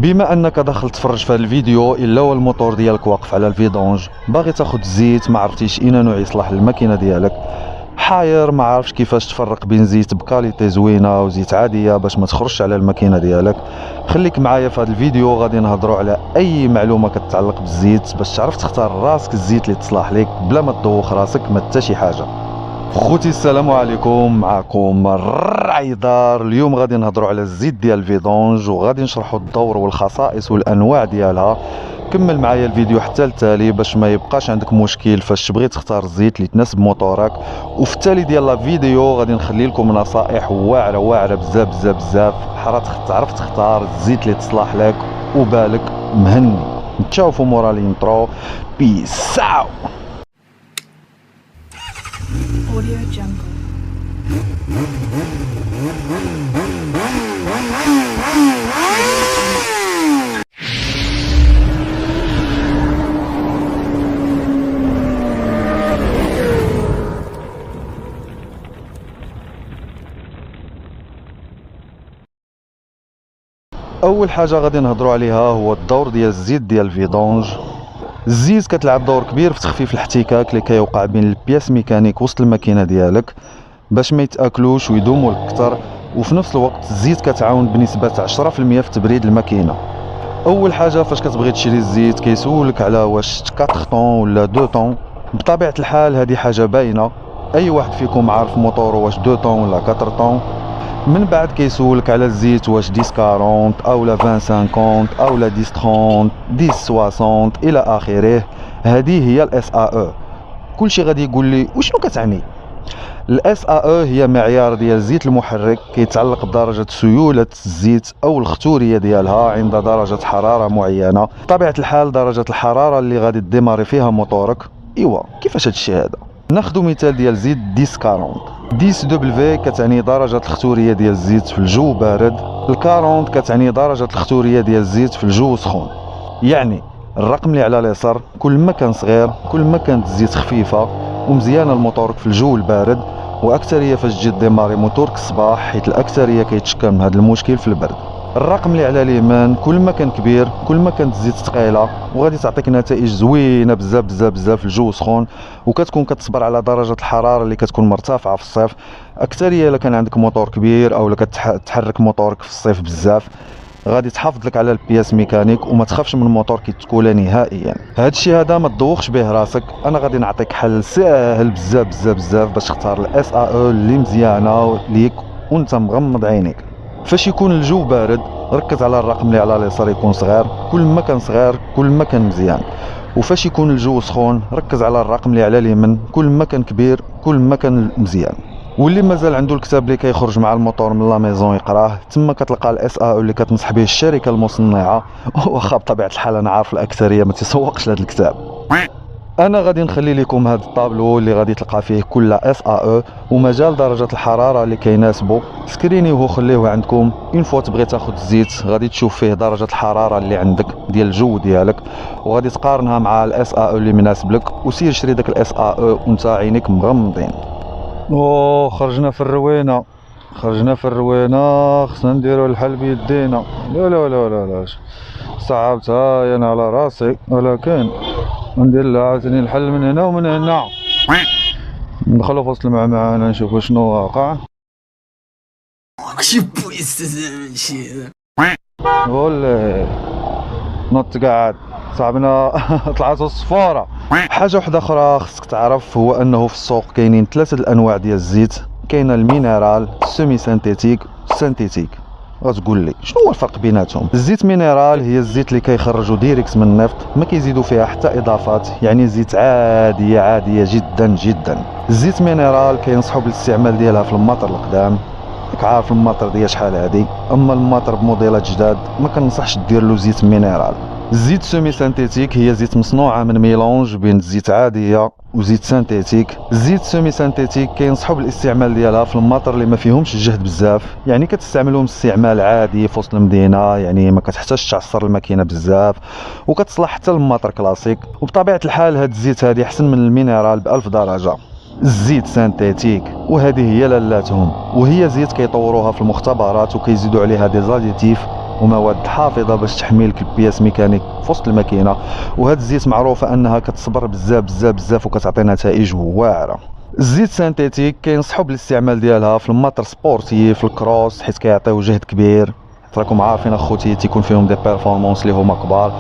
بما انك داخل تفرج في هذا الفيديو الا والموتور ديالك واقف على الفيدونج، باغي تاخد الزيت ما عرفتيش اين نوع يصلح للماكينه ديالك، حاير ما عارفش كيفاش تفرق بين زيت بكاليتي زوينه وزيت عاديه باش ما تخرجش على الماكينه ديالك، خليك معايا في هذا الفيديو. غادي نهضروا على اي معلومه كتعلق بالزيت باش تعرف تختار راسك الزيت اللي تصلح لك بلا ما تدوخ راسك ما حتى شي حاجه. خوتي السلام عليكم، معكم الرعيدار. اليوم غادي نهضروا على الزيت ديال الفيدونج وغادي نشرحوا الدور والخصائص والانواع ديالها. كمل معايا الفيديو حتى التالي باش ما يبقاش عندك مشكل فاش تبغي تختار الزيت اللي تناسب موتورك. وفي التالي ديال الفيديو غادي نخلي لكم نصائح واعره بزاف بزاف بزاف حرات تعرف تختار الزيت اللي تصلح لك وبالك مهني. نتشوفوا مورا الانترو. بيس اوت. Audio Jungle. اول حاجه غادي نهضروا عليها هو الدور ديال الزيت ديال الفيدونج. الزيت كتلعب دور كبير في تخفيف الاحتكاك اللي كيوقع بين البياس ميكانيك وسط الماكينه ديالك باش ما يتاكلوش ويدوموا اكثر، وفي نفس الوقت الزيت كتعاون بنسبه 10% في تبريد الماكينه. اول حاجه فاش كتبغي تشري الزيت كيسولك على واش 4 طون ولا 2 طون. بطبيعه الحال هذه حاجه باينه، اي واحد فيكم عارف موتورو واش 2 طون ولا 4 طون. من بعد كيسولك على الزيت واش 10-40 اولا 20-50 اولا 10-30 10-60 الى اخره. هذه هي الاس ا او. كلشي غادي يقول لي وشنو كتعني. الاس ا او هي معيار ديال الزيت المحرك كيتعلق بدرجه سيوله الزيت او الختوريه ديالها عند درجه حراره معينه. بطبيعه الحال درجه الحراره اللي غادي ديماري فيها موتورك. ايوا كيفاش هادشي هذا؟ ناخذ مثال ديال زيت 10-40. 10 دبليو كتعني درجة الختورية ديال الزيت في الجو بارد، ال40 كتعني درجة الختورية ديال الزيت في الجو سخون. يعني الرقم اللي على اليسار كل ما كان صغير كل ما كانت الزيت خفيفة ومزيانة لموتورك في الجو البارد، واكثرية فاش تجي ديماري موتورك الصباح حيت الاكثرية كيتشكى من هذا المشكل في البرد. الرقم اللي على اليمين كل ما كان كبير كل ما كانت الزيت ثقيله وغادي تعطيك نتائج زوينه بزاف بزاف بزاف في الجو سخون، وكتكون كتصبر على درجه الحراره اللي كتكون مرتفعه في الصيف. اكثريه الا كان عندك موتور كبير او كتحرك موتورك في الصيف بزاف غادي تحافظ لك على البياس ميكانيك وما تخافش من الموتور كيتكولا نهائيا. هذا الشيء هذا ما تدوخش به راسك، انا غادي نعطيك حل ساهل بزاف بزاف بزاف باش تختار الاس ا او اللي مزيانه ليك وانت مغمض عينيك. فاش يكون الجو بارد ركز على الرقم اللي على اليسار يكون صغير، كل ما كان صغير كل ما كان مزيان. وفاش يكون الجو سخون ركز على الرقم اللي على اليمين، كل ما كان كبير كل ما كان مزيان. واللي مازال عنده الكتاب اللي كيخرج مع الموتور من لا ميزون يقراه، تما كتلقى الاس ا او اللي كتنصح به الشركه المصنعه. واخا بطبيعه الحال انا عارف الاكثريه ما تسوقش لهذا الكتاب. انا غادي نخلي لكم هذا الطابلو اللي غادي تلقى فيه كل اس ا او ومجال درجه الحراره اللي كيناسبو. سكرينيوه وخليوه عندكم. اون فوا تبغي تاخذ الزيت غادي تشوف فيه درجه الحراره اللي عندك ديال الجو ديالك وغادي تقارنها مع الاس ا او اللي مناسب لك، وسير شري داك الاس ا او وانت عينيك مغمضين. خرجنا في الروينه، خرجنا في الروينه، خصنا نديرو الحل بيدينا. لا لا لا لا لا صعبتها انا على راسي، ولكن ندير لها عاوتاني الحل من هنا ومن هنا. ندخلو في وسط المعمعانة نشوفو شنو واقع. قول نط قاعد صاحبنا. طلعت الصفارة. حاجة وحدة أخرى خصك تعرف هو أنه في السوق كاينين 3 الأنواع ديال الزيت. كاين المينيرال، السيمي سانتيتيك، السانتيتيك. غتقول لي شنو هو الفرق بيناتهم؟ الزيت مينيرال هي الزيت اللي كيخرجوا ديريكت من النفط، ما كيزيدوا فيها حتى اضافات، يعني زيت عاديه جدا جدا. الزيت مينيرال كينصحوا بالاستعمال ديالها في المطر القدام، راك عارف المطر ديال شحال هادي. اما المطر بموديلات جداد ما كنصحش دير له زيت مينيرال. الزيت سيمي سانتيتيك هي زيت مصنوعه من ميلونج بين الزيت عاديه وزيت سانتيتيك. الزيت سيمي سانتيتيك كينصحوا بالاستعمال ديالها في المطر اللي ما فيهمش الجهد بزاف، يعني كتستعملهم استعمال عادي في وسط المدينه، يعني ما كتحتاجش تعصر الماكينه بزاف وكتصلح حتى المطر كلاسيك. وبطبيعه الحال هاد الزيت هادي احسن من المينيرال ب1000 درجه. الزيت سانتيتيك وهذه هي لالاتهم، وهي زيت كيطوروها في المختبرات وكيزيدوا عليها دي زاديتيف ومواد حافظه باش تحمي لك البياس ميكانيك في وسط الماكينه. وهاد الزيت معروفه انها كتصبر بزاف بزاف بزاف وكتعطي نتائج واعره. الزيت سانتيتيك كينصحوا بالاستعمال ديالها في الماتر سبورتيف، في الكروس، حيت كيعطيو جهد كبير. راكم عارفين اخوتي تيكون فيهم دي بيرفورمانس اللي هما كبار.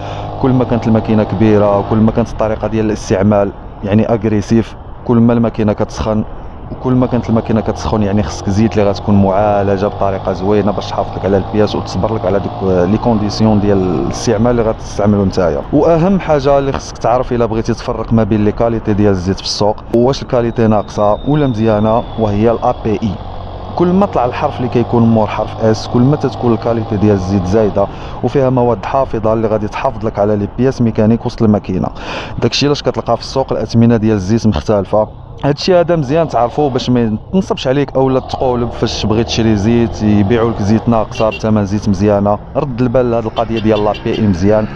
كل ما كانت الماكينه كبيره وكل ما كانت الطريقه ديال الاستعمال يعني اغريسيف، كل ما الماكينه كتسخن. وكل ما كانت الماكينه كتسخن يعني خصك زيت اللي غتكون معالجه بطريقه زوينه باش تحافظ لك على البياس وتصبر لك على دوك لي كونديسيون ديال الاستعمال اللي غتستعملو نتايا. واهم حاجه اللي خصك تعرف الا بغيتي تفرق ما بين لي كاليتي ديال الزيت في السوق، واش الكاليتي ناقصه ولا مزيانه، وهي الا بي اي. كل ما طلع الحرف اللي كيكون مور حرف اس، كل ما تتكون الكاليتي ديال الزيت زايده وفيها مواد حافظه اللي غادي تحافظ لك على لي بياس ميكانيك وسط الماكينه. داكشي علاش كتلقى في السوق الاثمنه ديال الزيت مختلفه. هادشي هذا مزيان تعرفوه باش ما تنصبش عليك اولا تقولب فاش تبغي تشري زيت يبيعوا لك زيت ناقصه بثمن زيت مزيانه. رد البال لهاد القضيه ديال لا بي اي مزيان،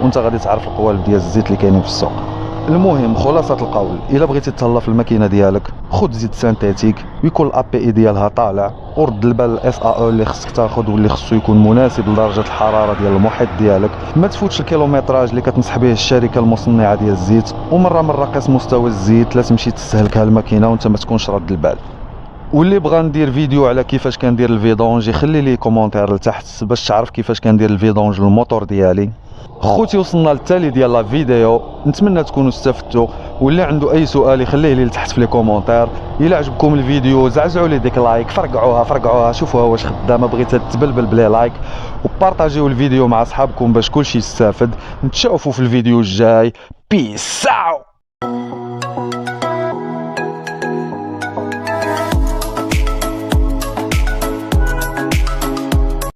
وانت غادي تعرف القوالب ديال الزيت اللي كاينين في السوق. المهم خلاصه القول، الا بغيتي تهلا في الماكينه ديالك خذ زيت سانتيتيك ويكون الاب اي ديالها طالع، ورد البال الاس ا او اللي خصك تاخذ واللي خصو يكون مناسب لدرجه الحراره ديال المحيط ديالك. ما تفوتش الكيلومتراج اللي كتنصح به الشركه المصنعه ديال الزيت، ومره قيس مستوى الزيت لا تمشي تستهلكها الماكينه وانت ما تكونش رد البال. واللي بغى ندير فيديو على كيفاش كندير الفيدونج يخلي لي كومونتير لتحت باش تعرف كيفاش كندير الفيدونج للموتور ديالي. خوتي وصلنا للتالي ديال لا فيديو، نتمنى تكونوا استفدتوا، واللي عنده اي سؤال يخليه لي لتحت في لي كومونتير. الا عجبكم الفيديو زعزعوا لي ديك لايك، فرقعوها شوفوها واش خدامه، بغيتها تبلبل بلي لايك، وبارطاجيو الفيديو مع اصحابكم باش كلشي يستافد. نتشوفوا في الفيديو الجاي. بيس اوت.